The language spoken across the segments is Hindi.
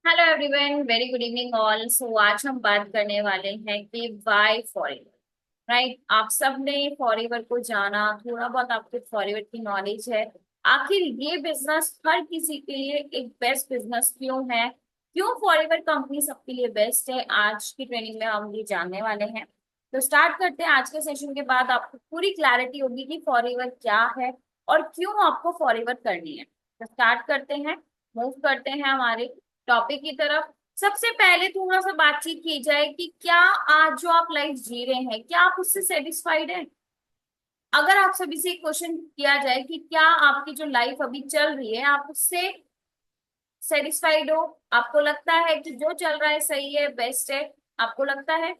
Hello everyone, very good evening all. So आज हम बात करने वाले हैं कि वाई फॉरएवर। राइट, आप सब ने फॉरएवर को जाना, थोड़ा बहुत आपको फॉरएवर की नॉलेज है। आखिर ये बिजनेस हर किसी के लिए एक बेस्ट बिजनेस क्यों है, क्यों फॉरएवर कंपनी सबके लिए बेस्ट है, आज की ट्रेनिंग में हम ये जानने वाले हैं। तो स्टार्ट करते हैं। आज के सेशन के बाद आपको पूरी क्लैरिटी होगी कि फॉरएवर क्या है और क्यों आपको फॉरएवर करनी है। तो स्टार्ट करते हैं, मूव करते हैं हमारे टॉपिक की तरफ। सबसे पहले थोड़ा सा बातचीत की जाए कि क्या आज जो आप लाइफ जी रहे हैं, क्या आप उससे सेटिस्फाइड हैं। अगर आप सभी से क्वेश्चन किया जाए कि क्या आपकी जो लाइफ अभी चल रही है आप उससे सेटिस्फाइड हो, आपको लगता है कि जो चल रहा है सही है, बेस्ट है, आपको लगता है?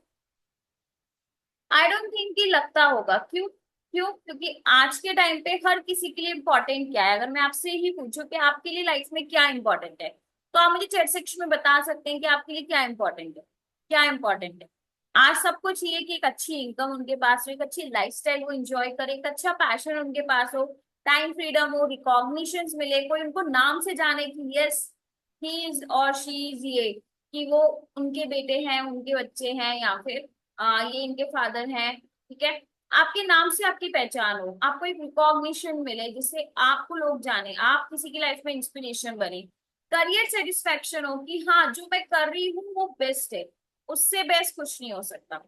आई डोंट थिंक कि लगता होगा। क्यों? क्यों? क्योंकि आज के टाइम पे हर किसी के लिए इंपॉर्टेंट क्या है। अगर मैं आपसे ही पूछूं कि आपके लिए लाइफ में क्या इंपॉर्टेंट है, तो आप मुझे चैट सेक्शन में बता सकते हैं कि आपके लिए क्या इंपॉर्टेंट है। क्या इंपॉर्टेंट है? आज सबको चाहिए कि एक अच्छी इनकम उनके पास हो, एक अच्छी लाइफस्टाइल वो एंजॉय करे, एक अच्छा पैशन उनके पास हो, टाइम फ्रीडम हो, रिकॉग्निशन मिले, कोई उनको नाम से जाने कि यस ही इज और शी इज, ये कि वो उनके बेटे हैं, उनके बच्चे हैं, या फिर ये इनके फादर हैं। ठीक है, आपके नाम से आपकी पहचान हो, आपको एक रिकॉग्निशन मिले जिससे आपको लोग जाने, आप किसी की लाइफ में इंस्पिरेशन बने, करियर सेटिस्फेक्शन हो कि हाँ जो मैं कर रही हूँ वो बेस्ट है, उससे बेस्ट कुछ नहीं हो सकता।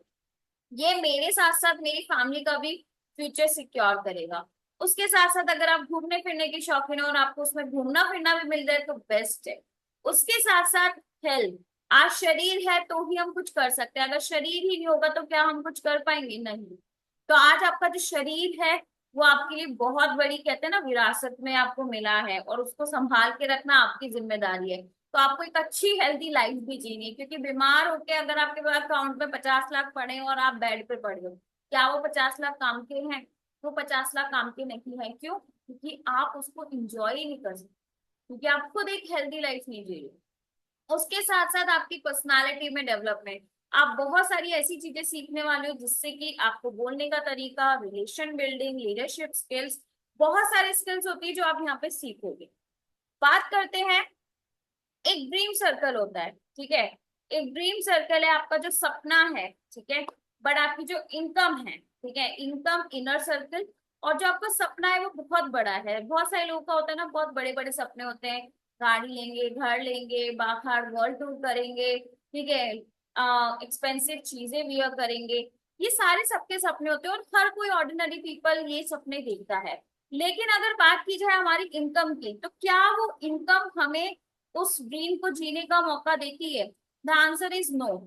ये मेरे साथ साथ मेरी फैमिली का भी फ्यूचर सिक्योर करेगा। उसके साथ साथ अगर आप घूमने फिरने के शौकीन हो और आपको उसमें घूमना फिरना भी मिल जाए तो बेस्ट है। उसके साथ साथ हेल्थ। आज शरीर है तो ही हम कुछ कर सकते हैं, अगर शरीर ही नहीं होगा तो क्या हम कुछ कर पाएंगे? नहीं। तो आज आपका जो शरीर है वो आपके लिए बहुत बड़ी, कहते हैं ना, विरासत में आपको मिला है और उसको संभाल के रखना आपकी जिम्मेदारी है। तो आपको एक अच्छी हेल्दी लाइफ भी जीनी है, क्योंकि बीमार होके अगर आपके पास अकाउंट में 50 लाख पड़े हैं और आप बेड पे पड़े हो, क्या वो 50 लाख काम के हैं? वो 50 लाख काम के नहीं है। क्यों? क्योंकि आप उसको इंजॉय ही नहीं कर सकते, क्योंकि आप खुद एक हेल्दी लाइफ नहीं जी रहे। उसके साथ साथ आपकी पर्सनालिटी में डेवलपमेंट, आप बहुत सारी ऐसी चीजें सीखने वाले हो जिससे कि आपको बोलने का तरीका, रिलेशन बिल्डिंग, लीडरशिप स्किल्स, बहुत सारे स्किल्स होती है जो आप यहाँ पे सीखोगे। बात करते हैं, एक ड्रीम सर्कल होता है, ठीक है। एक ड्रीम सर्कल है आपका जो सपना है, ठीक है। बट आपकी जो इनकम है, ठीक है, इनकम इनर सर्कल। और जो आपका सपना है वो बहुत बड़ा है। बहुत सारे लोगों का होता है ना, बहुत बड़े बड़े सपने होते हैं, गाड़ी लेंगे, घर लेंगे, बाहर वर्ल्ड टूर करेंगे, ठीक है, एक्सपेंसिव चीजें वियर करेंगे। ये सारे सबके सपने होते हैं और हर कोई ऑर्डिनरी पीपल ये सपने देखता है। लेकिन अगर बात की जाए हमारी इनकम की, तो क्या वो इनकम हमें उस ड्रीम को जीने का मौका देती है? The answer is no.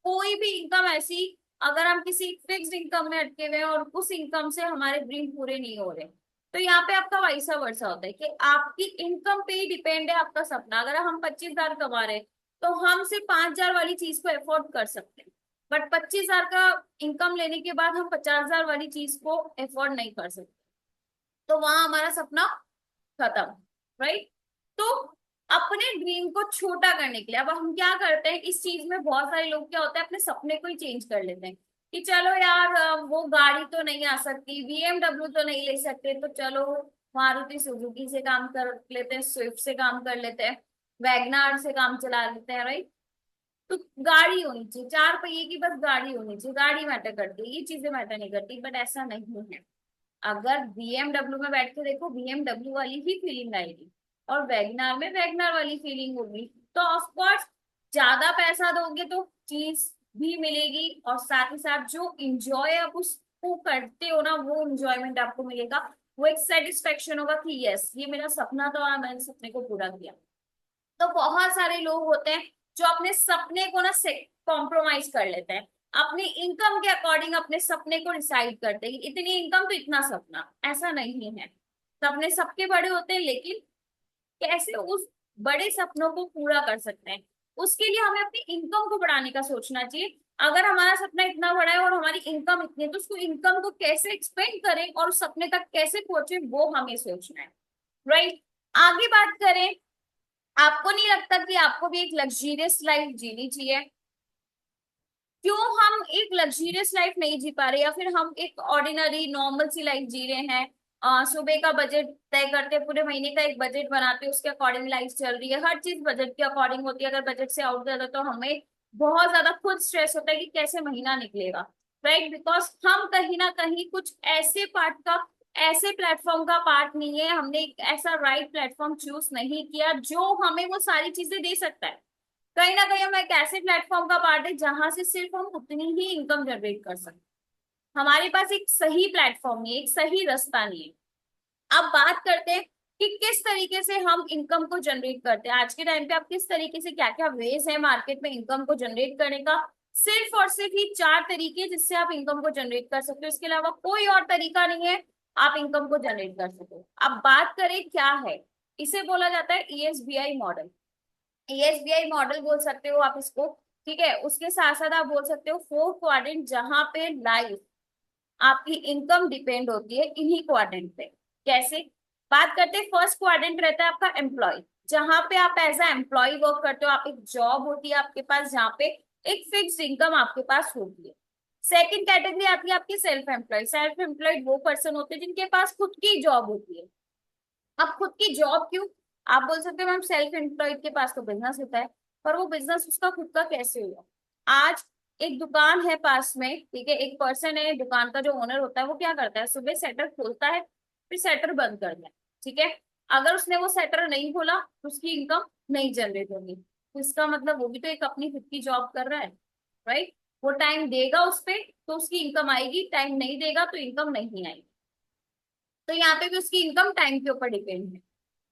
कोई भी इनकम ऐसी, अगर हम किसी फिक्स्ड इनकम में अटके हुए हैं और उस इनकम से हमारे ड्रीम पूरे नहीं हो रहे, तो यहाँ पे आपका वैसा वर्षा होता है कि आपकी इनकम पे ही डिपेंड है आपका सपना। अगर हम 25,000 कमा रहे हैं तो हम सिर्फ 5,000 वाली चीज को अफोर्ड कर सकते हैं, बट 25,000 का इनकम लेने के बाद हम 50,000 वाली चीज को अफोर्ड नहीं कर सकते। तो वहां हमारा सपना खत्म। राइट। तो अपने ड्रीम को छोटा करने के लिए अब हम क्या करते हैं, इस चीज में बहुत सारे लोग क्या होता है, अपने सपने को ही चेंज कर लेते हैं कि चलो यार, वो गाड़ी तो नहीं आ सकती, बीएमडब्ल्यू तो नहीं ले सकते, तो चलो मारुति सुजुकी से काम कर लेते हैं, स्विफ्ट से काम कर लेते हैं, वैगनार से काम चला लेते हैं। राइट। तो गाड़ी होनी चाहिए, चार पहिए की बस गाड़ी होनी चाहिए, गाड़ी मैटर करती है, ये चीजें मैटर नहीं करती। बट ऐसा नहीं है। अगर बीएमडब्ल्यू में बैठ के देखो, बीएमडब्ल्यू वाली ही फीलिंग आएगी और वैगनार में वैगनार वाली फीलिंग होगी। तो ऑफ कोर्स ज्यादा पैसा दोगे तो चीज भी मिलेगी, और साथ ही साथ जो इंजॉय आप उसको करते हो ना, वो इंजॉयमेंट आपको मिलेगा। वो एक सेटिस्फेक्शन होगा कि यस ये मेरा सपना था और मैंने सपने को पूरा किया। तो बहुत सारे लोग होते हैं जो अपने सपने को ना कॉम्प्रोमाइज कर लेते हैं, अपनी इनकम के अकॉर्डिंग अपने सपने को डिसाइड करते हैं कि इतनी इनकम तो इतना सपना। ऐसा नहीं है। सपने सबके बड़े होते हैं, लेकिन कैसे उस बड़े सपनों को पूरा कर सकते हैं, उसके लिए हमें अपनी इनकम को बढ़ाने का सोचना चाहिए। अगर हमारा सपना इतना बड़ा है और हमारी इनकम इतनी है, तो उसको इनकम को कैसे एक्सपेंड करें और उस सपने तक कैसे पहुंचे, वो हमें सोचना है। राइट। आगे बात करें, आपको नहीं लगता कि आपको भी एक लग्जीरियस लाइफ जीनी चाहिए? क्यों हम एक लग्जीरियस लाइफ नहीं जी पा रहे, या फिर हम एक ऑर्डिनरी नॉर्मल सी लाइफ जी रहे हैं? सुबह का बजट तय करते, पूरे महीने का एक बजट बनाते, उसके अकॉर्डिंग लाइफ चल रही है, हर चीज बजट के अकॉर्डिंग होती है। अगर बजट से आउट ज्यादा तो हमें बहुत ज्यादा खुद स्ट्रेस होता है कि कैसे महीना निकलेगा, राइट। बिकॉज हम कहीं ना कहीं कुछ ऐसे पार्ट का, ऐसे प्लेटफॉर्म का पार्ट नहीं है, हमने एक ऐसा राइट प्लेटफॉर्म चूज नहीं किया जो हमें वो सारी चीजें दे सकता है। कहीं ना कहीं हम एक ऐसे प्लेटफॉर्म का पार्ट है जहां से सिर्फ हम उतनी ही इनकम जनरेट कर सकते हैं। हमारे पास एक सही प्लेटफॉर्म नहीं है, एक सही रास्ता नहीं है। अब बात करते हैं कि किस तरीके से हम इनकम को जनरेट करते हैं। आज के टाइम पे आप किस तरीके से, क्या क्या वेज है मार्केट में इनकम को जनरेट करने का। सिर्फ और सिर्फ ही 4 तरीके जिससे आप इनकम को जनरेट कर सकते हो, इसके अलावा कोई और तरीका नहीं है आप इनकम को जनरेट कर सकते हो। अब बात करें क्या है, इसे बोला जाता है ईएसबीआई मॉडल। ईएसबीआई मॉडल बोल सकते हो आप इसको, ठीक है। उसके साथ साथ आप बोल सकते हो फोर क्वाड्रेंट, जहां पे लाइफ आपकी इनकम डिपेंड होती है इन्हीं क्वाड्रेंट पे। कैसे, बात करते हैं, फर्स्ट क्वाड्रेंट रहता है आपका एम्प्लॉय, जहां पे आप एज ए एम्प्लॉय वर्क करते हो, आप एक जॉब होती है आपके पास जहाँ पे एक फिक्स्ड इनकम आपके पास होती है। सेकंड कैटेगरी आती है आपकी सेल्फ एम्प्लॉय। सेल्फ एम्प्लॉयड वो पर्सन होते हैं जिनके पास खुद की जॉब होती है। अब खुद की जॉब क्यों, आप बोल सकते हो मैम सेल्फ एम्प्लॉयड के पास तो बिजनेस होता है, पर वो बिजनेस उसका खुद का कैसे हुआ। आज एक दुकान है पास में, ठीक है, एक पर्सन है, दुकान का जो ओनर होता है वो क्या करता है, सुबह शटर खोलता है, फिर शटर बंद करता है, ठीक है। अगर उसने वो शटर नहीं खोला तो उसकी इनकम नहीं जनरेट होगी, तो इसका मतलब वो भी तो एक अपनी खुद की जॉब कर रहा है, राइट। वो टाइम देगा उस पे तो उसकी इनकम आएगी, टाइम नहीं देगा तो इनकम नहीं आएगी। तो यहाँ पे भी उसकी इनकम टाइम के ऊपर डिपेंड है।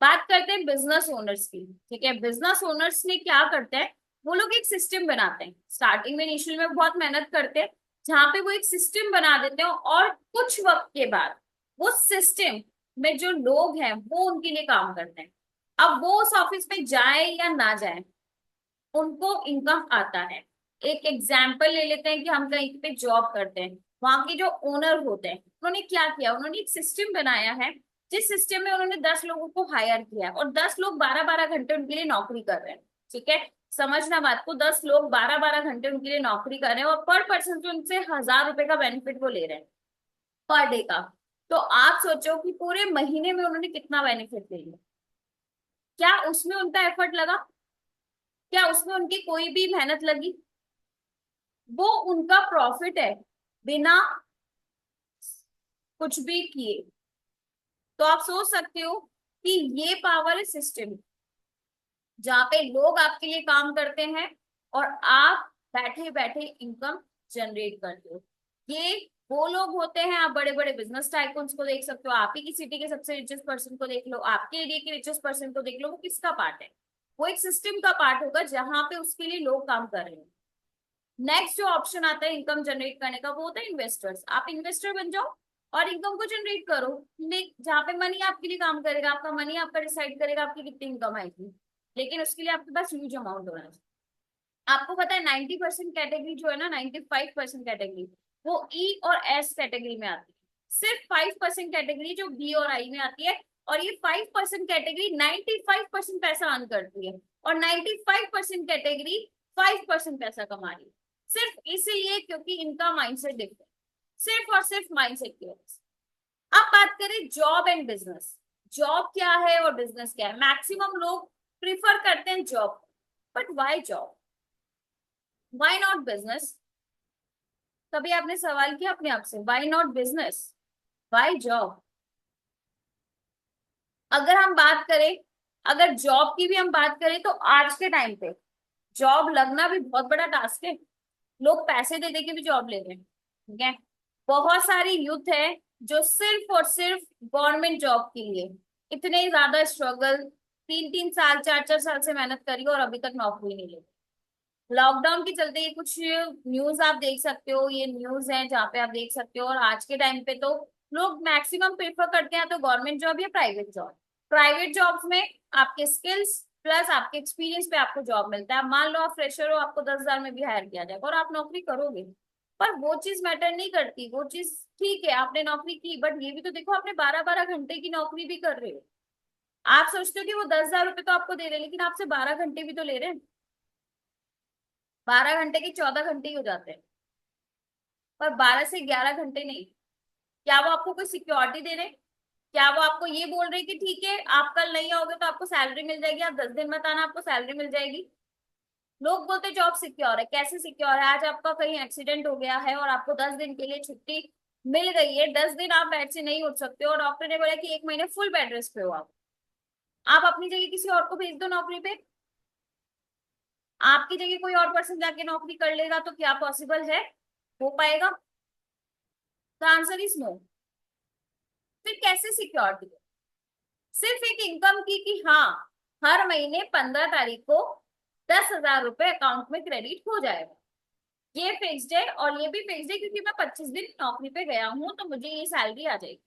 बात करते हैं बिजनेस ओनर्स की, ठीक है। बिजनेस ओनर्स ने क्या करते हैं, वो लोग एक सिस्टम बनाते हैं, स्टार्टिंग में इनिशियल में बहुत मेहनत करते हैं, जहां पे वो एक सिस्टम बना देते हैं, और कुछ वक्त के बाद वो सिस्टम में जो लोग हैं वो उनके लिए काम करते हैं। अब वो उस ऑफिस में जाए या ना जाए, उनको इनकम आता है। एक एग्जाम्पल ले लेते हैं कि हम कहीं पे जॉब करते हैं, वहां के जो ओनर होते हैं उन्होंने क्या किया, उन्होंने एक सिस्टम बनाया है, जिस सिस्टम में उन्होंने 10 लोगों को हायर किया है, और 10 लोग 12-12 घंटे उनके लिए नौकरी कर रहे हैं, ठीक है। समझना बात को, 10 लोग 12-12 घंटे उनके लिए नौकरी कर रहे हैं, और पर पर्सन जो उनसे 1000 रुपए का बेनिफिट वो ले रहे हैं पर डे का। तो आप सोचो कि पूरे महीने में उन्होंने कितना बेनिफिट ले लिया। क्या उसमें उनका एफर्ट लगा, क्या उसमें उनकी कोई भी मेहनत लगी, वो उनका प्रॉफिट है बिना कुछ भी किए। तो आप सोच सकते हो कि ये पावर है सिस्टम, जहाँ पे लोग आपके लिए काम करते हैं और आप बैठे बैठे इनकम जनरेट करते हो। ये वो लोग होते हैं, आप बड़े बड़े बिजनेस टाइकून्स को देख सकते हो, आप ही की सिटी के सबसे रिचेस्ट पर्सन को देख लो, आपके एरिया के रिचेस्ट पर्सन को देख लो, वो किसका पार्ट है, वो एक सिस्टम का पार्ट होगा जहां पे उसके लिए लोग काम कर रहे हैं। नेक्स्ट जो ऑप्शन आता है इनकम जनरेट करने का, वो होता है इन्वेस्टर्स। आप इन्वेस्टर बन जाओ और इनकम को जनरेट करो, जहाँ पे मनी आपके लिए काम करेगा, आपका मनी आपका डिसाइड करेगा आपकी कितनी इनकम आएगी, लेकिन उसके लिए आपके पास ह्यूज अमाउंट होना चाहिए। आपको पता है 90% कैटेगरी जो है ना, 95% कैटेगरी वो ई और एस कैटेगरी में आती है। सिर्फ 5% कैटेगरी जो बी और आई में आती है, और ये 5% कैटेगरी 95% पैसा अर्न करती है, और 95% कैटेगरी 5% पैसा कमा रही है। सिर्फ इसीलिए क्योंकि इनका माइंडसेट डिफरेंट, सिर्फ और सिर्फ माइंडसेट की वजह से। अब बात करें जॉब एंड बिजनेस। जॉब क्या है और बिजनेस क्या है। मैक्सिमम लोग प्रिफर करते हैं job, but why job, why not business. कभी आपने सवाल किया अपने आप से, why not business, why job. अगर हम बात करें, अगर जॉब की भी हम बात करें, तो आज के टाइम पे जॉब लगना भी बहुत बड़ा टास्क है। लोग पैसे दे दे के भी जॉब ले रहे हैं, ठीक है। बहुत सारी यूथ है जो सिर्फ और सिर्फ गवर्नमेंट जॉब के लिए इतने ज्यादा स्ट्रगल, 3-3 साल 4-4 साल से मेहनत करी और अभी तक नौकरी नहीं लगी। लॉकडाउन के चलते ये कुछ न्यूज आप देख सकते हो, ये न्यूज है जहाँ पे आप देख सकते हो। और आज के टाइम पे तो लोग मैक्सिमम प्रेफर करते हैं तो गवर्नमेंट जॉब या प्राइवेट जॉब। प्राइवेट जॉब्स में आपके स्किल्स प्लस आपके एक्सपीरियंस पे आपको जॉब मिलता है। मान लो आप फ्रेशर हो, आपको 10,000 में भी हायर किया जाएगा और आप नौकरी करोगे, पर वो चीज मैटर नहीं करती। वो चीज ठीक है, आपने नौकरी की, बट ये भी तो देखो आपने 12-12 घंटे की नौकरी भी कर रहे हो। आप सोचते हो कि वो 10,000 रुपए तो आपको दे रहे हैं, लेकिन आपसे 12 घंटे भी तो ले रहे हैं। 12 घंटे के 14 घंटे ही हो जाते हैं, पर 12 से 11 घंटे नहीं। क्या वो आपको कोई सिक्योरिटी दे रहे हैं? क्या वो आपको ये बोल रही कि ठीक है आप कल नहीं आओगे तो आपको सैलरी मिल जाएगी, आप 10 दिन मत आना आपको सैलरी मिल जाएगी? लोग बोलते जॉब सिक्योर है, कैसे सिक्योर है? आज आपका कहीं एक्सीडेंट हो गया है और आपको 10 दिन के लिए छुट्टी मिल गई है, 10 दिन आप बेड से नहीं उठ सकते हो और डॉक्टर ने बोला कि 1 महीने फुल बेड रेस्ट पे हो आप अपनी जगह किसी और को भेज दो नौकरी पे, आपकी जगह कोई और पर्सन जाके नौकरी कर लेगा तो क्या पॉसिबल है? हो पाएगा? The answer is no. फिर कैसे सिक्योरिटी? सिर्फ एक इनकम की कि हाँ हर महीने 15 तारीख को 10,000 रुपए अकाउंट में क्रेडिट हो जाएगा, ये फिक्स्ड है। और ये भी फिक्स्ड है क्योंकि मैं 25 दिन नौकरी पे गया हूँ तो मुझे ये सैलरी आ जाएगी।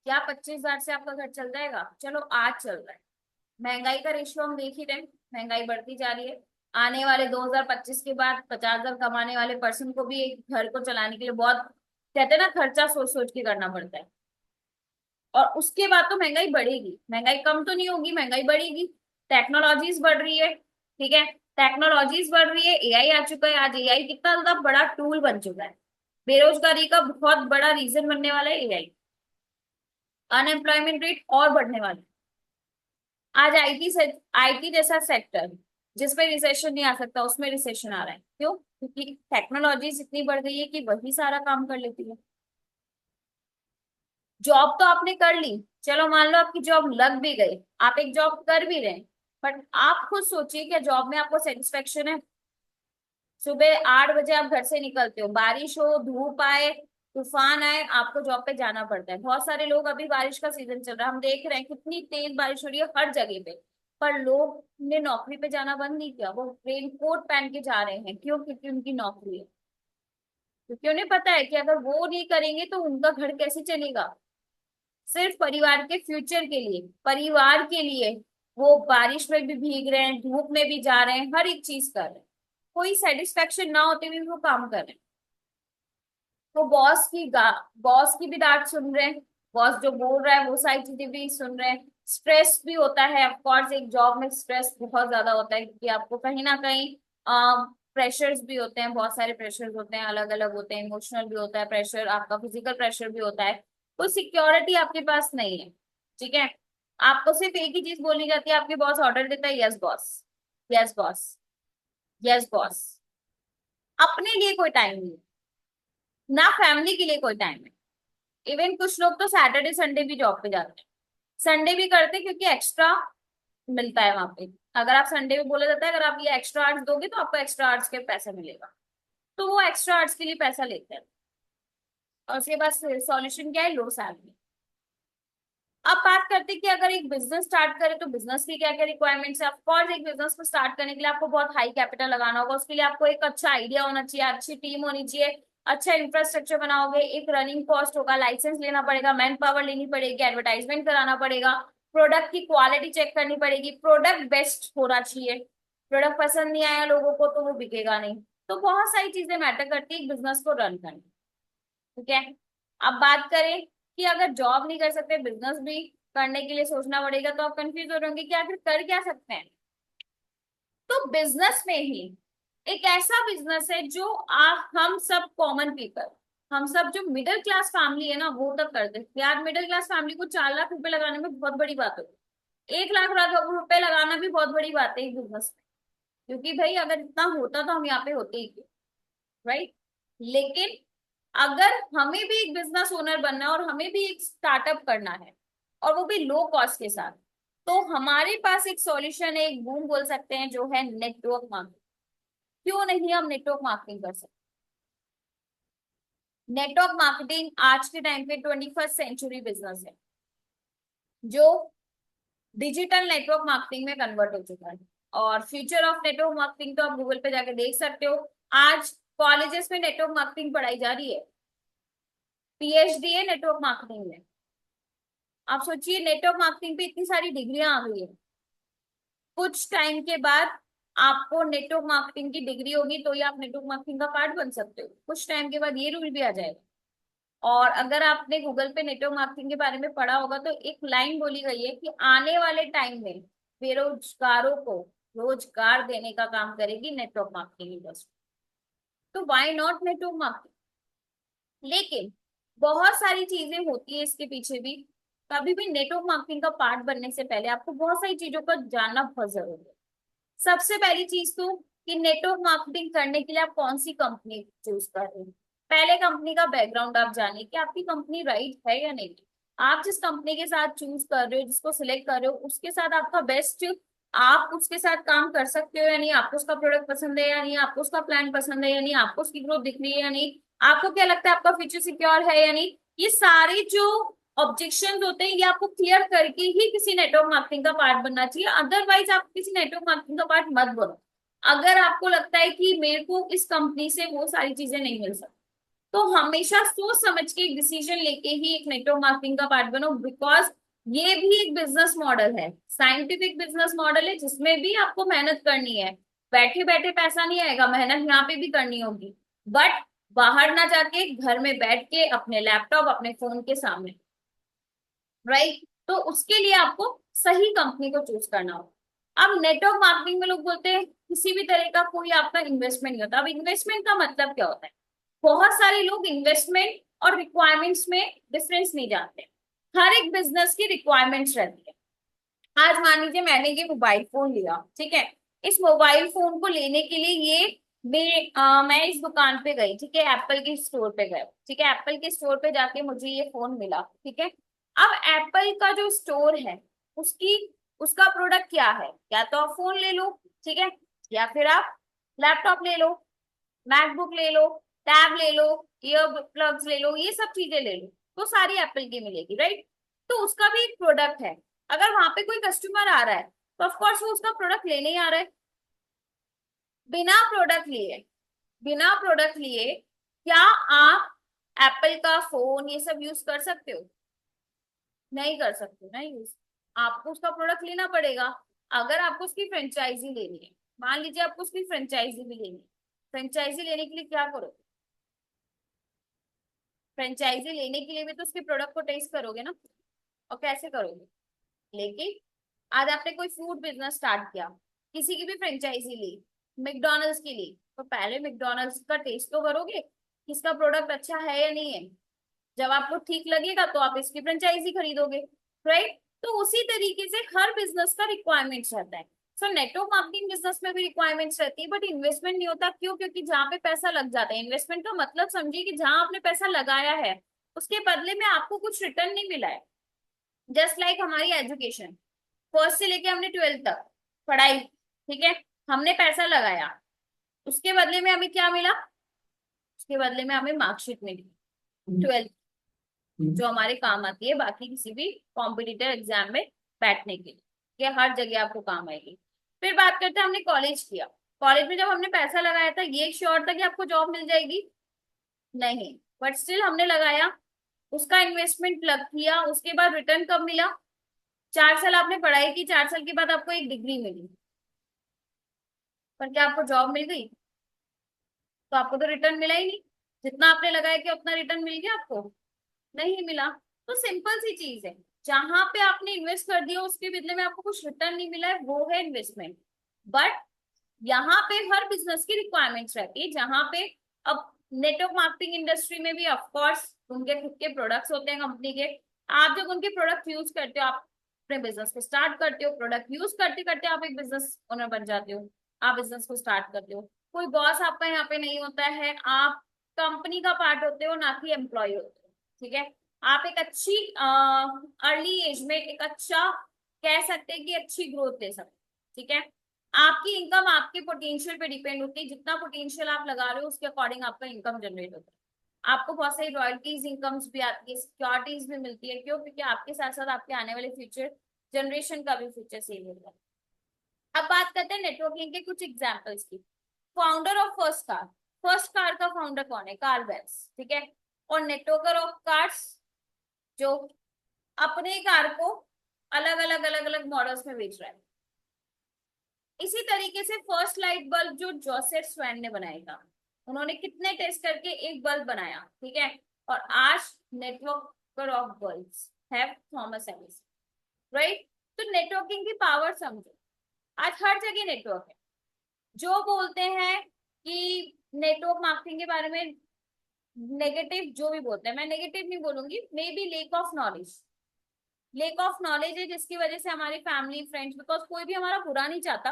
क्या 25,000 से आपका घर चल जाएगा? चलो आज चल रहा है। महंगाई का रेशियो हम देख ही रहे हैं, महंगाई बढ़ती जा रही है। आने वाले 2025 के बाद 50,000 कमाने वाले पर्सन को भी एक घर को चलाने के लिए बहुत, कहते हैं ना, खर्चा सोच सोच के करना पड़ता है। और उसके बाद तो महंगाई बढ़ेगी, महंगाई कम तो नहीं होगी, महंगाई बढ़ेगी। टेक्नोलॉजीज बढ़ रही है, ठीक है, टेक्नोलॉजीज बढ़ रही है, एआई आ चुका है। आज एआई कितना ज्यादा बड़ा टूल बन चुका है, बेरोजगारी का बहुत बड़ा रीजन बनने वाला है एआई। अनएम्प्लॉयमेंट रेट और बढ़ने वाला है। आज आईटी से, आईटी जैसा सेक्टर जिसमें रिसेशन नहीं आ सकता उसमें रिसेशन आ रहा है। क्यों? क्योंकि टेक्नोलॉजीज इतनी बढ़ गई है कि वही सारा काम कर लेती है। जॉब तो आपने कर ली, चलो मान लो आपकी जॉब लग भी गई, आप एक जॉब कर भी रहे हैं, बट आप खुद सोचिए क्या जॉब में आपको सेटिस्फेक्शन है? सुबह 8 बजे आप घर से निकलते हो, बारिश हो धूप आए तूफान आए आपको जॉब पे जाना पड़ता है। बहुत सारे लोग, अभी बारिश का सीजन चल रहा है, हम देख रहे हैं कितनी तेज बारिश हो रही है हर जगह पे, पर लोग ने नौकरी पे जाना बंद नहीं किया, वो रेनकोट पहन के जा रहे हैं। क्यों? क्योंकि उनकी नौकरी है, क्योंकि उन्हें पता है कि अगर वो नहीं करेंगे तो उनका घर कैसे चलेगा। सिर्फ परिवार के फ्यूचर के लिए, परिवार के लिए वो बारिश में भी भीग रहे हैं, धूप में भी जा रहे हैं, हर एक चीज कर रहे हैं, कोई सेटिस्फेक्शन ना होते हुए भी वो काम कर रहे हैं। तो बॉस की भी डांट सुन रहे हैं, बॉस जो बोल रहा है वो सारी चीजें भी सुन रहे हैं। स्ट्रेस भी होता है, ऑफ कोर्स एक जॉब में स्ट्रेस बहुत ज्यादा होता है क्योंकि आपको कहीं ना कहीं प्रेशर्स भी होते हैं, बहुत सारे प्रेशर्स होते हैं, अलग अलग होते हैं, इमोशनल भी होता है प्रेशर, आपका फिजिकल प्रेशर भी होता है। कोई सिक्योरिटी आपके पास नहीं है, ठीक है। आपको सिर्फ एक ही चीज बोलनी जाती है, आपके बॉस ऑर्डर देता है, yes boss, yes boss, yes boss. अपने लिए कोई टाइम नहीं है, ना फैमिली के लिए कोई टाइम है। इवन कुछ लोग तो सैटरडे संडे भी जॉब पे जाते हैं, संडे भी करते हैं क्योंकि एक्स्ट्रा मिलता है वहां पे। अगर आप संडे में बोला जाता है अगर आप ये एक्स्ट्रा आवर्स दोगे तो आपको एक्स्ट्रा आवर्स के पैसा मिलेगा, तो वो एक्स्ट्रा आवर्स के लिए पैसा लेते हैं। और उसके बाद सॉल्यूशन क्या है? लो सैलरी। अब बात करते हैं कि अगर एक बिजनेस स्टार्ट करें तो बिजनेस की क्या क्या रिक्वायरमेंट्स है। ऑफकोर्स एक बिजनेस को स्टार्ट करने के लिए आपको बहुत हाई कैपिटल लगाना होगा, उसके लिए आपको एक अच्छा आइडिया होना चाहिए, अच्छी टीम होनी चाहिए, अच्छा इंफ्रास्ट्रक्चर बनाओगे, एक रनिंग कॉस्ट होगा, लाइसेंस लेना पड़ेगा, मैन पावर लेनी पड़ेगी, एडवर्टाइजमेंट कराना पड़ेगा, प्रोडक्ट की क्वालिटी चेक करनी पड़ेगी, प्रोडक्ट बेस्ट होना चाहिए, प्रोडक्ट पसंद नहीं आया लोगों को तो वो बिकेगा नहीं। तो बहुत सारी चीजें मैटर करती है एक बिजनेस को रन करने, ठीक है। अब बात करें कि अगर जॉब नहीं कर सकते बिजनेस भी करने के लिए सोचना पड़ेगा, तो आप कंफ्यूज हो रहे होंगे कि आखिर कर क्या सकते हैं। तो बिजनेस में ही एक ऐसा बिजनेस है जो हम सब कॉमन पीपल, हम सब जो मिडिल क्लास फैमिली है ना वो तक करते हैं यार। मिडिल क्लास फैमिली को 4 लाख रुपए लगाने में बहुत बड़ी बात होती है, 1 लाख रुपए लगाना भी बहुत बड़ी बात है एक बिजनेस में, क्योंकि भाई अगर इतना होता तो हम यहाँ पे होते ही, राइट। लेकिन अगर हमें भी एक बिजनेस ओनर बनना है और हमें भी एक स्टार्टअप करना है और वो भी लो कॉस्ट के साथ, तो हमारे पास एक सॉल्यूशन है, एक बूम बोल सकते हैं, जो है नेटवर्क मार्केटिंग। क्यों नहीं हम नेटवर्क मार्केटिंग कर सकते? नेटवर्क मार्केटिंग आज के टाइम पे 21st सेंचुरी बिजनेस है जो डिजिटल नेटवर्क मार्केटिंग में कन्वर्ट हो चुका है। और फ्यूचर ऑफ नेटवर्क मार्केटिंग तो आप गूगल पे जाके देख सकते हो। आज कॉलेजेस में नेटवर्क मार्केटिंग पढ़ाई जा रही है, पीएचडी है नेटवर्क मार्केटिंग में। आप सोचिए नेटवर्क मार्केटिंग पे इतनी सारी डिग्रियां आ गई है, कुछ टाइम के बाद आपको नेटवर्क मार्केटिंग की डिग्री होगी तो ही आप नेटवर्क मार्केटिंग का पार्ट बन सकते हो, कुछ टाइम के बाद ये रूल भी आ जाएगा। और अगर आपने गूगल पे नेटवर्क मार्केटिंग के बारे में पढ़ा होगा तो एक लाइन बोली गई है कि आने वाले टाइम में बेरोजगारों को रोजगार देने का काम करेगी नेटवर्क मार्केटिंग इंडस्ट्री। तो व्हाई नॉट नेटवर्क मार्केटिंग? लेकिन बहुत सारी चीजें होती है इसके पीछे भी। कभी भी नेटवर्क मार्केटिंग का पार्ट बनने से पहले आपको बहुत सारी चीजों को जानना बहुत जरूरी है। सबसे पहली चीज तो कि नेटवर्क मार्केटिंग करने के लिए आप कौन सी कंपनी चूज कर रहे हैं। पहले कंपनी का बैकग्राउंड आप जानिए कि आपकी कंपनी राइट है या नहीं। आप जिस कंपनी के साथ चूज कर रहे हो, जिसको सिलेक्ट कर रहे हो, उसके साथ आपका बेस्ट, आप उसके साथ काम कर सकते हो या नहीं, आपको उसका प्रोडक्ट पसंद है या नहीं, आपको उसका प्लान पसंद है या नहीं, आपको उसकी ग्रोथ दिख रही है या नहीं, आपको क्या लगता है आपका फ्यूचर सिक्योर है या नहीं। ये सारे जो ऑब्जेक्शन होते हैं ये आपको क्लियर करके ही किसी नेटवर्क मार्केटिंग का पार्ट बनना चाहिए, अदरवाइज आप किसी नेटवर्क मार्केटिंग का पार्ट मत बनो। अगर आपको लगता है कि मेरे को इस कंपनी से वो सारी चीजें नहीं मिल सकती, तो हमेशा सोच समझ के एक डिसीजन लेके ही एक नेटवर्क मार्केटिंग का पार्ट बनो, बिकॉज ये भी एक बिजनेस मॉडल है, साइंटिफिक बिजनेस मॉडल है, जिसमें भी आपको मेहनत करनी है। बैठे बैठे पैसा नहीं आएगा, मेहनत यहाँ पे भी करनी होगी, बट बाहर ना जाके घर में बैठ के अपने लैपटॉप अपने फोन के सामने, राइट। तो उसके लिए आपको सही कंपनी को चूज करना होगा। अब नेटवर्क मार्केटिंग में लोग बोलते हैं किसी भी तरह का कोई आपका इन्वेस्टमेंट नहीं होता। अब इन्वेस्टमेंट का मतलब क्या होता है? बहुत सारे लोग इन्वेस्टमेंट और रिक्वायरमेंट्स में डिफरेंस नहीं जानते। हर एक बिजनेस की रिक्वायरमेंट्स रहती है। आज मान लीजिए मैंने ये मोबाइल फोन लिया, ठीक है। इस मोबाइल फोन को लेने के लिए मैं इस दुकान पे गई, ठीक है, एप्पल के स्टोर पे गए, ठीक है, एप्पल के स्टोर पे जाके मुझे ये फोन मिला, ठीक है। अब एप्पल का जो स्टोर है, उसकी उसका प्रोडक्ट क्या है? या तो आप फोन ले लो, ठीक है, या फिर आप लैपटॉप ले लो, मैकबुक ले लो, टैब ले लो, ईयर प्लग्स ले लो, ये सब चीजें ले लो, तो सारी एप्पल की मिलेगी, राइट। तो उसका भी एक प्रोडक्ट है। अगर वहां पे कोई कस्टमर आ रहा है तो ऑफकोर्स वो उसका प्रोडक्ट लेने ही आ रहा है। बिना प्रोडक्ट लिए, बिना प्रोडक्ट लिए क्या आप एप्पल का फोन ये सब यूज कर सकते हो? नहीं कर सकते ना यूज। आपको उसका प्रोडक्ट लेना पड़ेगा। अगर आपको उसकी फ्रेंचाइजी लेनी है, मान लीजिए आपको उसकी फ्रेंचाइजी भी लेनी है, फ्रेंचाइजी लेने के लिए क्या करो? फ्रेंचाइजी लेने के लिए भी तो उसके प्रोडक्ट को टेस्ट करोगे ना। और कैसे करोगे? लेकिन आज आपने कोई फूड बिजनेस स्टार्ट किया, किसी की भी फ्रेंचाइजी ली, मैकडोनल्ड्स की ली, तो पहले मैकडोनल्ड्स का टेस्ट तो करोगे कि इसका प्रोडक्ट अच्छा है या नहीं है। जब आपको ठीक लगेगा तो आप इसकी फ्रेंचाइजी खरीदोगे, राइट। तो उसी तरीके से हर बिजनेस का रिक्वायरमेंट्स रहता है। सो नेटवर्क मार्केटिंग बिजनेस में भी रिक्वायरमेंट्स रहती है, बट इन्वेस्टमेंट नहीं होता। क्यों? क्योंकि जहां पे पैसा लग जाता है, इन्वेस्टमेंट का मतलब समझिए कि जहां आपने पैसा लगाया है उसके बदले में आपको कुछ रिटर्न नहीं मिला है। जस्ट लाइक हमारी एजुकेशन, फर्स्ट से लेके हमने ट्वेल्थ तक पढ़ाई, ठीक है, हमने पैसा लगाया, उसके बदले में हमें क्या मिला? उसके बदले में हमें मार्कशीट मिली ट्वेल्थ, जो हमारे काम आती है बाकी किसी भी कॉम्पिटिटिव एग्जाम में बैठने के लिए, कि हर जगह आपको काम आएगी। फिर बात करते हैं हमने कॉलेज किया। कॉलेज में जब हमने पैसा लगाया था, ये श्योर था कि आपको जॉब मिल जाएगी? नहीं, बट स्टिल हमने लगाया, उसका इन्वेस्टमेंट लग किया, उसके बाद रिटर्न कब मिला? 4 साल आपने पढ़ाई की, 4 साल के बाद आपको एक डिग्री मिली, पर क्या आपको जॉब मिल गई? तो आपको तो रिटर्न मिला ही नहीं। जितना आपने लगाया कि उतना रिटर्न मिल गया आपको? नहीं मिला। तो सिंपल सी चीज है, जहां पे आपने इन्वेस्ट कर दिया उसके बदले में आपको कुछ रिटर्न नहीं मिला है, वो है इन्वेस्टमेंट। बट यहाँ पे हर बिजनेस की रिक्वायरमेंट्स रहती है, जहां पे अब नेटवर्क मार्केटिंग इंडस्ट्री में भी ऑफ कोर्स उनके खुद के प्रोडक्ट्स होते हैं कंपनी के। आप जब उनके प्रोडक्ट यूज करते हो, आप अपने बिजनेस को स्टार्ट करते हो, प्रोडक्ट यूज करते करते आप एक बिजनेस ओनर बन जाते हो, आप बिजनेस को स्टार्ट करते हो। कोई बॉस आपका यहाँ पे नहीं होता है, आप कंपनी का पार्ट होते हो, ना कि एम्प्लॉय होते हो, ठीक है। आप एक अच्छी अर्ली एज में एक अच्छा, कह सकते हैं कि अच्छी ग्रोथ ले सकते हो, ठीक है। आपकी इनकम आपके पोटेंशियल पे डिपेंड होती है, जितना पोटेंशियल आप लगा रहे हो उसके अकॉर्डिंग आपका इनकम जनरेट होता है। आपको बहुत सारी रॉयल्टीज इनकम्स भी आती है, सिक्योरिटीज भी मिलती है। क्यों? क्योंकि आपके साथ साथ आपके आने वाले फ्यूचर जनरेशन का भी फ्यूचर सेव होता है। अब बात करते हैं नेटवर्किंग के कुछ एग्जाम्पल्स की। Founder of first car, first car का फाउंडर कौन है? कार्ल बेंज, ठीक है। और नेटवर्कर ऑफ कार्स, जो अपने कार को अलग अलग मॉडल्स में बेच रहा है। इसी तरीके से फर्स्ट लाइट बल्ब जो जोसेफ स्वैन ने बनाया था, उन्होंने कितने टेस्ट करके एक बल्ब बनाया, ठीक है। और आज नेटवर्कर ऑफ बल्ब्स है थॉमस एडिसन, राइट। तो नेटवर्किंग की पावर समझो। आज हर जगह नेटवर्क है। जो बोलते हैं कि नेटवर्क मार्केटिंग के बारे में नेगेटिव जो भी बोलते हैं, मैं नेगेटिव नहीं बोलूंगी, may be lake of knowledge, lake of knowledge है जिसकी वजह से हमारी फैमिली फ्रेंड्स, बिकॉज कोई भी हमारा बुरा नहीं चाहता,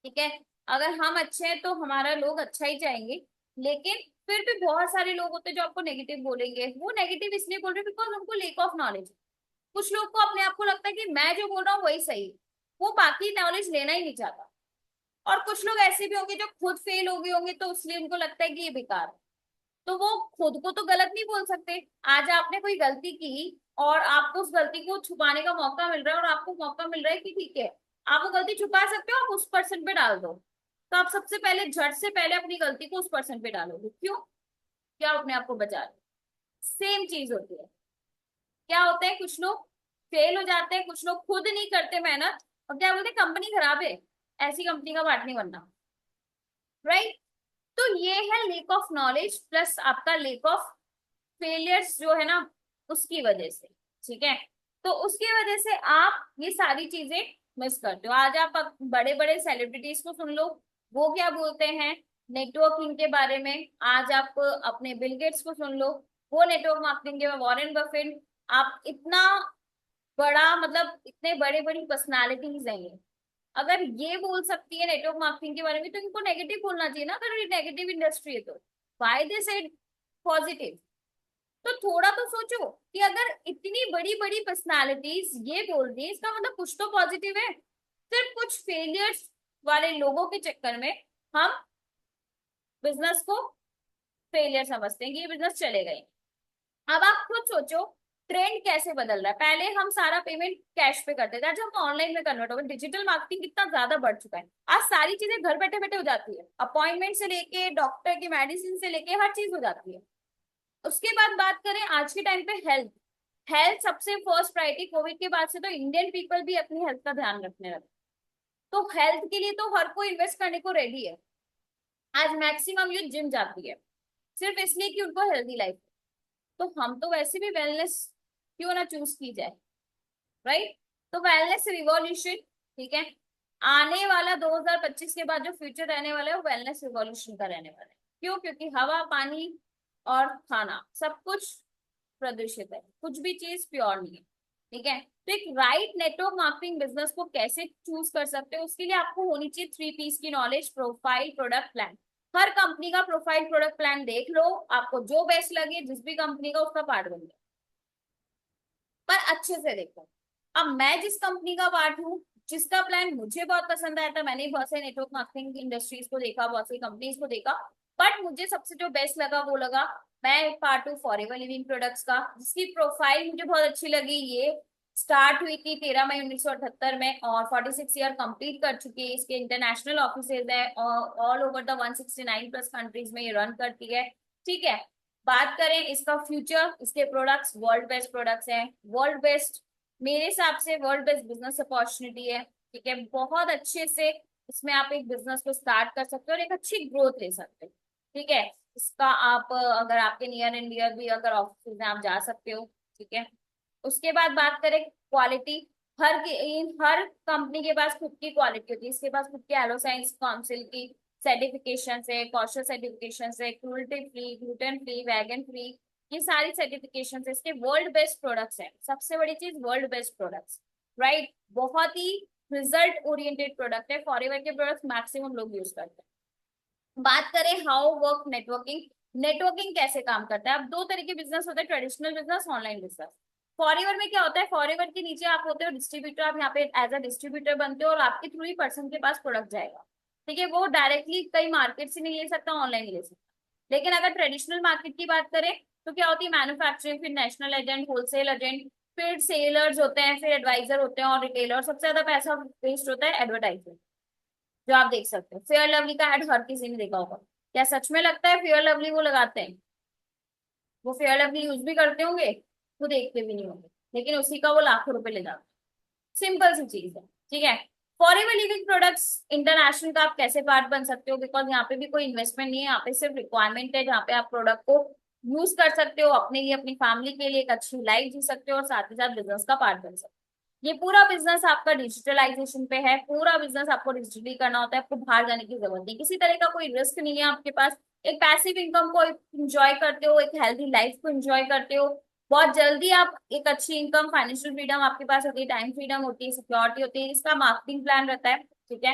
ठीक है। अगर हम अच्छे हैं तो हमारा लोग अच्छा ही चाहेंगे, लेकिन फिर भी बहुत सारे लोग होते हैं जो आपको नेगेटिव बोलेंगे। वो नेगेटिव इसलिए बोल रहे हैं बिकॉज उनको लेक ऑफ नॉलेज। कुछ लोग को अपने आप को लगता है कि मैं जो बोल रहा हूँ वही सही है, वो बाकी नॉलेज लेना ही नहीं चाहता। और कुछ लोग ऐसे भी होंगे जो खुद फेल हो गए होंगे तो इसलिए उनको लगता है कि ये बेकार है। तो वो खुद को तो गलत नहीं बोल सकते। आज आपने कोई गलती की और आपको उस गलती को छुपाने का मौका मिल रहा है, और आपको मौका मिल रहा है कि ठीक है आप वो गलती छुपा सकते हो, आप उस पर्सन पे डाल दो। तो आप सबसे पहले झट से पहले अपनी गलती को उस पर्सन पे डालोगे, क्यों? क्या अपने आप को बचा रहे? सेम चीज होती है। क्या होता है, कुछ लोग फेल हो जाते हैं, कुछ लोग खुद नहीं करते मेहनत, और क्या बोलते हैं कंपनी खराब है, ऐसी कंपनी का पार्ट नहीं बनना। राइट। तो ये है लेक ऑफ नॉलेज प्लस आपका लेक ऑफ फेलियर्स जो है ना, उसकी वजह से। ठीक है। तो उसकी वजह से आप ये सारी चीजें मिस करते हो। आज आप बड़े बड़े सेलिब्रिटीज को सुन लो, वो क्या बोलते हैं नेटवर्किंग के बारे में। आज आप अपने बिल गेट्स को सुन लो, वो नेटवर्क मार्केटिंग के, वॉरेन बफेट, आप इतना बड़ा मतलब इतने बड़े बड़ी पर्सनालिटीज हैं ये, अगर ये बोल सकती है नेटवर्क मार्केटिंग के बारे में, तो इनको नेगेटिव बोलना चाहिए ना, अगर ये नेगेटिव इंडस्ट्री है तो व्हाई दे सेड पॉजिटिव। तो थोड़ा तो सोचो कि अगर इतनी बड़ी बड़ी पर्सनालिटीज ये बोल रही है, इसका मतलब कुछ तो पॉजिटिव है। सिर्फ कुछ फेलियर्स वाले लोगों के चक्कर में हम बिजनेस को फेलियर समझते हैं कि ये बिजनेस चलेगा ही। अब आप खुद सोचो ट्रेंड कैसे बदल रहा है। पहले हम सारा पेमेंट कैश पे करते थे, आज हम ऑनलाइन में कन्वर्ट हो गए। डिजिटल मार्केटिंग कितना ज्यादा बढ़ चुका है, आज सारी चीजें घर बैठे बैठे हो जाती है, अपॉइंटमेंट से लेके डॉक्टर की मेडिसिन से लेके हर चीज हो जाती है। उसके बाद बात करें आज के टाइम पे हेल्थ, हेल्थ सबसे फर्स्ट प्रायोरिटी। कोविड के बाद से तो इंडियन पीपल भी अपनी हेल्थ का ध्यान रखने लगे। तो हेल्थ के लिए तो हर कोई इन्वेस्ट करने को रेडी है। आज मैक्सिमम यूथ जिम जाती है सिर्फ इसलिए कि उनको हेल्दी लाइफ। तो हम तो वैसे भी वेलनेस क्यों ना चूज की जाए, राइट। तो वेलनेस रिवॉल्यूशन, ठीक है, आने वाला 2025 के बाद जो फ्यूचर रहने वाला है वो वेलनेस रिवॉल्यूशन का रहने वाला है। क्यों? क्योंकि हवा, पानी और खाना सब कुछ प्रदूषित है, कुछ भी चीज प्योर नहीं है। ठीक है। तो एक राइट नेटवर्क मार्केटिंग बिजनेस को कैसे चूज कर सकते हो, उसके लिए आपको होनी चाहिए 3 पीस की नॉलेज, प्रोफाइल, प्रोडक्ट, प्लान। हर कंपनी का प्रोफाइल प्रोडक्ट प्लान देख लो, आपको जो बेस्ट लगे जिस भी कंपनी का उसका पार्ट बन जाए, पर अच्छे से देखो। अब मैं जिस कंपनी का पार्ट हूँ, जिसका प्लान मुझे बहुत पसंद आया था, मैंने बहुत सारे नेटवर्क मार्केटिंग इंडस्ट्रीज को देखा, बहुत सारी कंपनीज को देखा, बट मुझे सबसे जो बेस्ट लगा वो लगा, मैं पार्ट हूँ फॉरएवर लिविंग प्रोडक्ट्स का, जिसकी प्रोफाइल मुझे बहुत अच्छी लगी। ये स्टार्ट हुई थी 13 मई 1978 में और 46 ईयर कंप्लीट कर चुकी है। इसके इंटरनेशनल ऑफिसेज है all over the 169 plus countries में ये रन करती है। ठीक है। बात करें इसका फ्यूचर, इसके प्रोडक्ट्स वर्ल्ड बेस्ट प्रोडक्ट्स हैं, वर्ल्ड बेस्ट, मेरे हिसाब से वर्ल्ड बेस्ट बिजनेस अपॉर्चुनिटी है। ठीक है। बहुत अच्छे से इसमें आप एक बिजनेस को स्टार्ट कर सकते हो और एक अच्छी ग्रोथ ले सकते हो। ठीक है। इसका आप अगर आपके नियर एंड डियर भी अगर ऑफिस में आप जा सकते हो। ठीक है। उसके बाद बात करें क्वालिटी, हर कंपनी के पास खुद की क्वालिटी होती है। इसके पास खुद की एलो साइंस काउंसिल की सर्टिफिकेशन है, कौशल सर्टिफिकेशन है, cruelty free, gluten free, wagon free, ये सारी सर्टिफिकेशन है। इसके वर्ल्ड बेस्ट प्रोडक्ट्स है, सबसे बड़ी चीज वर्ल्ड बेस्ट प्रोडक्ट्स, राइट। बहुत ही रिजल्ट ओरिएंटेड प्रोडक्ट है, फॉरएवर के प्रोडक्ट्स मैक्सिमम लोग यूज करते हैं। बात करें हाउ वर्क नेटवर्किंग, नेटवर्किंग कैसे काम करता है। अब दो तरह के बिजनेस होते हैं, traditional business, online business. Forever में क्या होता है, फॉरएवर के नीचे आप होते हो डिस्ट्रीब्यूटर, आप यहाँ पे एज अ डिस्ट्रीब्यूटर बनते हो और आपके थ्रू ही पर्सन के पास प्रोडक्ट जाएगा। ठीक है। वो डायरेक्टली कई मार्केट से नहीं ले सकता, ऑनलाइन ले सकता। लेकिन अगर ट्रेडिशनल मार्केट की बात करें तो क्या होती है, मैन्युफैक्चरिंग, फिर नेशनल एजेंट, होलसेल एजेंट, फिर सेलर्स होते हैं, फिर एडवाइजर होते हैं और रिटेलर। सबसे ज्यादा पैसा वेस्ट होता है एडवर्टाइजमेंट, जो आप देख सकते हो। फेयर लवली का एड हर किसी ने देखा होगा। क्या सच में लगता है फेयर लवली वो लगाते हैं? वो फेयर लवली यूज भी करते होंगे, वो देखते भी नहीं होंगे, लेकिन उसी का वो लाखों रुपए ले जाते हैं। सिंपल सी चीज है। ठीक है। फॉरएवर लिविंग प्रोडक्ट्स इंटरनेशनल का आप कैसे पार्ट बन सकते हो, बिकॉज यहाँ पे भी कोई इन्वेस्टमेंट नहीं है, यहाँ पे सिर्फ रिक्वायरमेंट है जहाँ पे आप प्रोडक्ट को यूज कर सकते हो अपने लिए, अपनी फैमिली के लिए एक अच्छी लाइफ जी सकते हो और साथ ही साथ बिजनेस का पार्ट बन सकते हो। ये पूरा बिजनेस आपका डिजिटलाइजेशन पे है, पूरा बिजनेस आपको डिजिटली करना होता है, आपको बाहर जाने की जरूरत नहीं, किसी तरह का कोई रिस्क नहीं है आपके पास। एक पैसिव इनकम को एंजॉय करते हो, एक हेल्दी लाइफ को एंजॉय करते हो, बहुत जल्दी आप एक अच्छी इनकम, फाइनेंशियल फ्रीडम आपके पास होती है, टाइम फ्रीडम होती है, सिक्योरिटी होती है, इसका मार्केटिंग प्लान रहता है। ठीक है,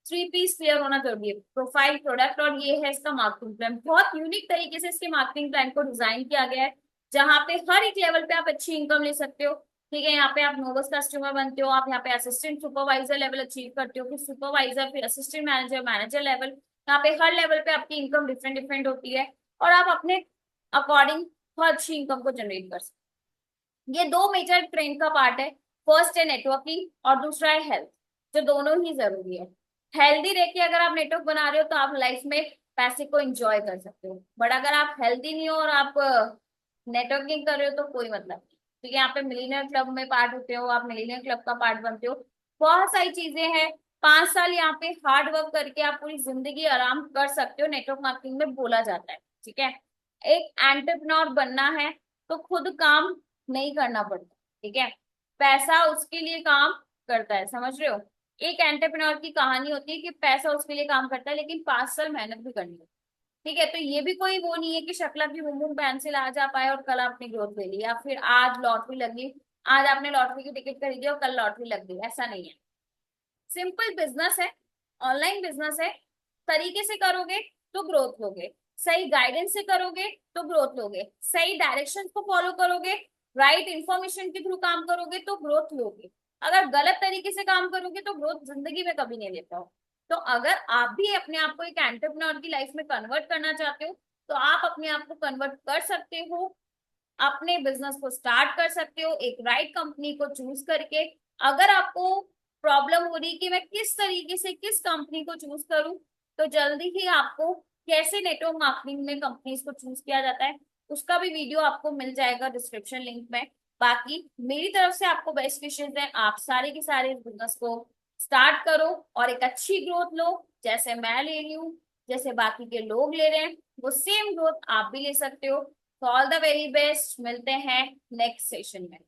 3 पीस क्लियर होना जरूरी है, प्रोफाइल, प्रोडक्ट और ये है इसका मार्केटिंग प्लान। बहुत यूनिक तरीके से इसके मार्केटिंग प्लान को डिजाइन किया गया है, जहां पे हर एक लेवल पे आप अच्छी इनकम ले सकते हो। ठीक है, यहाँ पे आप नोवस कस्टमर बनते हो, आप यहाँ पे असिस्टेंट सुपरवाइजर लेवल अचीव करते हो, फिर सुपरवाइजर, फिर असिस्टेंट मैनेजर, मैनेजर लेवल। यहाँ पे हर लेवल पे आपकी इनकम डिफरेंट डिफरेंट होती है, और आप अपने अकॉर्डिंग बहुत अच्छी इनकम को जनरेट कर सकते हो। ये दो मेजर ट्रेंड का पार्ट है, फर्स्ट है नेटवर्किंग और दूसरा है हेल्थ, जो दोनों ही जरूरी है। हेल्दी रह के अगर आप नेटवर्क बना रहे हो तो आप लाइफ में पैसे को एंजॉय कर सकते हो, बट अगर आप हेल्दी नहीं हो और आप नेटवर्किंग कर रहे हो तो कोई मतलब नहीं। ठीक है, यहाँ पे मिलीनियर क्लब में पार्ट होते हो, आप मिलीनियर क्लब का पार्ट बनते हो, बहुत सारी चीजें हैं। 5 साल यहाँ पे हार्ड वर्क करके आप पूरी जिंदगी आराम कर सकते हो, नेटवर्क मार्केटिंग में बोला जाता है। ठीक है, एक एंटरप्रेन्योर बनना है तो खुद काम नहीं करना पड़ता। ठीक है, पैसा उसके लिए काम करता है, समझ रहे हो। एक एंटरप्रेन्योर की कहानी होती है कि पैसा उसके लिए काम करता है, लेकिन 5 साल मेहनत भी करनी है। ठीक है, तो ये भी कोई वो नहीं है कि शक्ला की बूम बूम पेंसिल आज आप आए और कल आपने ग्रोथ ले ली, या फिर आज लॉटरी लगी, आज आपने लॉटरी की टिकट खरीदी और कल लॉटरी लग गई, ऐसा नहीं है। सिंपल बिजनेस है, ऑनलाइन बिजनेस है, तरीके से करोगे तो ग्रोथ लोगे, सही गाइडेंस से करोगे तो ग्रोथ लोगे, सही डायरेक्शन को फॉलो करोगे, राइट इंफॉर्मेशन के थ्रू काम करोगे तो ग्रोथ लोगे। अगर गलत तरीके से काम करोगे तो ग्रोथ जिंदगी में कभी नहीं ले पाओ। तो अगर आप भी अपने आप को एक एंटरप्रेन्योर की लाइफ में कन्वर्ट करना चाहते हो तो आप अपने आप को कन्वर्ट कर सकते हो, अपने बिजनेस को स्टार्ट कर सकते हो एक राइट कंपनी को चूज करके। अगर आपको प्रॉब्लम हो रही कि मैं किस तरीके से किस कंपनी को चूज करूं, तो जल्दी ही आपको कैसे नेटवर्क मार्केटिंग में कंपनीज को चूज किया जाता है उसका भी वीडियो आपको मिल जाएगा डिस्क्रिप्शन लिंक में। बाकी मेरी तरफ से आपको बेस्ट विशेष है, आप सारे के सारे इस बिजनेस को स्टार्ट करो और एक अच्छी ग्रोथ लो, जैसे मैं ले रही हूँ, जैसे बाकी के लोग ले रहे हैं, वो सेम ग्रोथ आप भी ले सकते हो। तो ऑल द वेरी बेस्ट, मिलते हैं नेक्स्ट सेशन में।